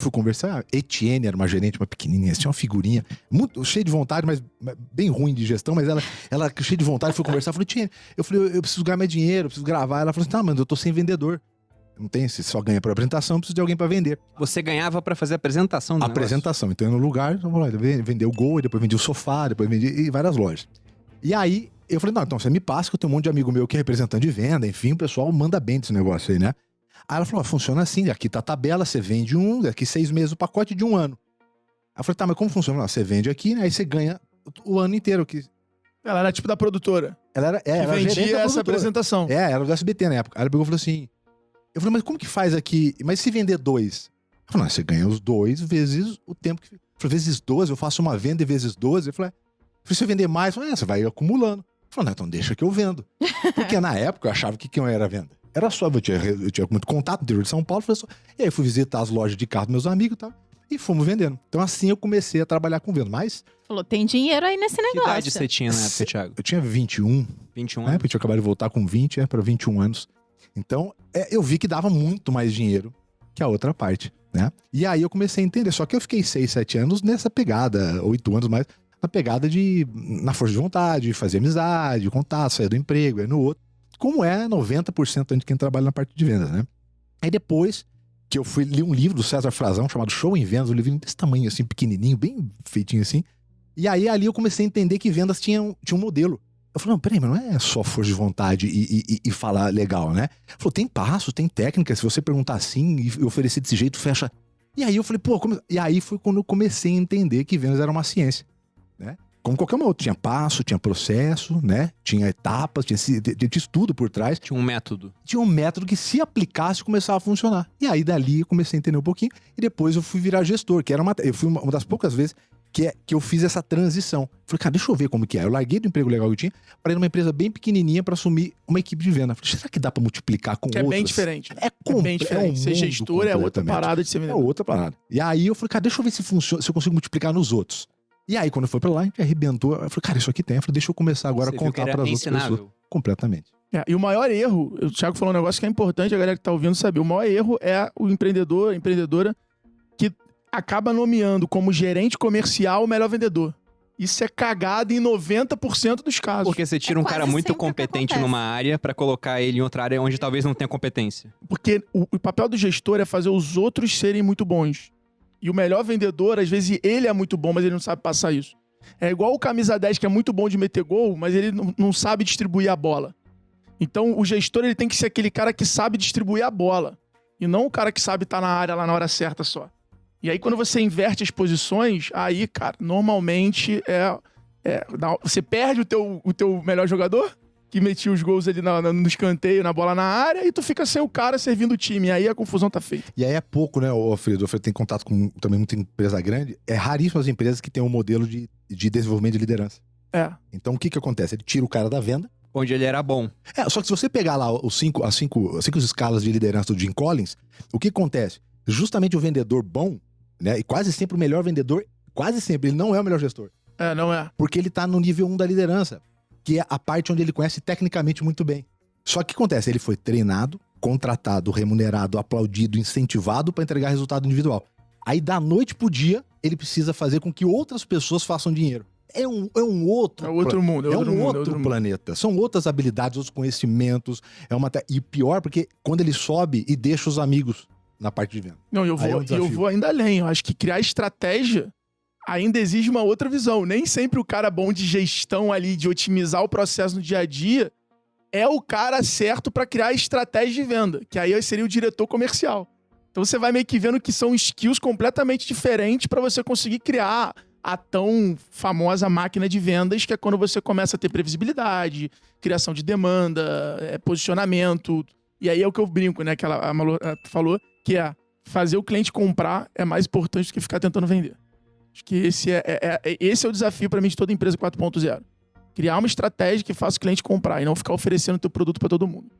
Fui conversar, Etienne era uma gerente, uma pequenininha, tinha uma figurinha, muito cheia de vontade, mas bem ruim de gestão, mas ela cheia de vontade, foi conversar, falei, Etienne, eu falei, eu preciso ganhar mais dinheiro, eu preciso gravar. Ela falou assim, tá, mas eu tô sem vendedor. Não tem, se só ganha por apresentação, eu preciso de alguém pra vender. Você ganhava pra fazer a apresentação do apresentação, então eu ia no lugar, então, vender o Gol, depois vendi o sofá, depois vendi várias lojas. E aí, eu falei, não, então você me passa, que eu tenho um monte de amigo meu que é representante de venda, enfim, o pessoal manda bem desse negócio aí, né? Aí ela falou, funciona assim, aqui tá a tabela, você vende daqui 6 meses o pacote de 1 ano. Aí eu falei, tá, mas como funciona? Você vende aqui, né, aí você ganha o ano inteiro. Ela era tipo da produtora. Ela vendia essa apresentação. Era do SBT na época. Aí ela pegou e falou assim, eu falei, mas como que faz aqui? Mas se vender 2? Eu falei, não, você ganha os 2 vezes o tempo que... Eu falei, vezes 12, eu faço uma venda e vezes 12. Eu falei, se você vender mais, eu falei, você vai acumulando. Eu falei, não, então deixa que eu vendo. Porque na época eu achava que não era venda. Era só, eu tinha muito contato no interior de São Paulo, e aí eu fui visitar as lojas de carro dos meus amigos e tal, e fomos vendendo. Então assim eu comecei a trabalhar com venda, mas... Falou, tem dinheiro aí nesse negócio. Que idade você tinha na época, Thiago? Eu tinha 21. 21 anos? Porque eu tinha acabado de voltar com 20, para 21 anos. Então, eu vi que dava muito mais dinheiro que a outra parte, né? E aí eu comecei a entender, só que eu fiquei 6, 7 anos nessa pegada, 8 anos mais, na pegada na força de vontade, fazer amizade, contato, sair do emprego, aí no outro. Como é 90% de quem trabalha na parte de vendas, né? Aí depois que eu li um livro do César Frazão chamado Show em Vendas, um livro desse tamanho assim, pequenininho, bem feitinho assim. E aí ali eu comecei a entender que vendas tinha um modelo. Eu falei, não, peraí, mas não é só força de vontade e falar legal, né? Ele falou, tem passo, tem técnica, se você perguntar assim e oferecer desse jeito, fecha. E aí eu falei, e aí foi quando eu comecei a entender que vendas era uma ciência, né? Como qualquer uma outra. Tinha passo, tinha processo, né? Tinha etapas, tinha estudo por trás. Tinha um método. Tinha um método que, se aplicasse, começava a funcionar. E aí, dali, eu comecei a entender um pouquinho. E depois eu fui virar gestor, que era eu fui uma das poucas vezes que eu fiz essa transição. Falei, cara, deixa eu ver como que é. Eu larguei do emprego legal que eu tinha para ir numa empresa bem pequenininha para assumir uma equipe de venda. Falei, será que dá para multiplicar com outras? É bem diferente. É bem diferente. Ser gestor é outra parada de ser vendedor. É outra parada. E aí eu falei, cara, deixa eu ver se funciona, se eu consigo multiplicar nos outros. E aí, quando eu fui pra lá, a gente arrebentou. Eu falei, cara, isso aqui tem. Eu falei, deixa eu começar agora a contar para as outras pessoas. Completamente. E o maior erro, o Thiago falou um negócio que é importante a galera que tá ouvindo saber. O maior erro é o empreendedor, a empreendedora que acaba nomeando como gerente comercial o melhor vendedor. Isso é cagado em 90% dos casos. Porque você tira um cara muito competente numa área pra colocar ele em outra área onde talvez não tenha competência. Porque o papel do gestor é fazer os outros serem muito bons. E o melhor vendedor, às vezes, ele é muito bom, mas ele não sabe passar isso. É igual o camisa 10, que é muito bom de meter gol, mas ele não sabe distribuir a bola. Então, o gestor ele tem que ser aquele cara que sabe distribuir a bola. E não o cara que sabe estar na área lá na hora certa só. E aí, quando você inverte as posições, aí, cara, normalmente você perde o teu melhor jogador, que metia os gols ali no escanteio, na bola na área, e tu fica sem o cara servindo o time. E aí a confusão tá feita. E aí é pouco, né, Alfredo? O Alfredo tem contato com também muita empresa grande. É raríssimo as empresas que têm um modelo de desenvolvimento de liderança. Então o que acontece? Ele tira o cara da venda. Onde ele era bom. Só que se você pegar lá as cinco escalas de liderança do Jim Collins, o que acontece? Justamente o vendedor bom, né, e quase sempre o melhor vendedor, quase sempre, ele não é o melhor gestor. Não é. Porque ele tá no nível 1 da liderança, que é a parte onde ele conhece tecnicamente muito bem. Só que o que acontece? Ele foi treinado, contratado, remunerado, aplaudido, incentivado para entregar resultado individual. Aí, da noite pro dia, ele precisa fazer com que outras pessoas façam dinheiro. É um outro... É outro mundo. É um outro planeta. São outras habilidades, outros conhecimentos. E pior, porque quando ele sobe e deixa os amigos na parte de venda. Não, eu vou ainda além. Eu acho que criar estratégia ainda exige uma outra visão. Nem sempre o cara bom de gestão ali, de otimizar o processo no dia a dia, é o cara certo para criar estratégia de venda, que aí seria o diretor comercial. Então você vai meio que vendo que são skills completamente diferentes para você conseguir criar a tão famosa máquina de vendas, que é quando você começa a ter previsibilidade, criação de demanda, posicionamento. E aí é o que eu brinco, né? Que a Malu falou, que é fazer o cliente comprar é mais importante do que ficar tentando vender. Acho que esse é o desafio para mim de toda empresa 4.0. Criar uma estratégia que faça o cliente comprar e não ficar oferecendo o teu produto para todo mundo.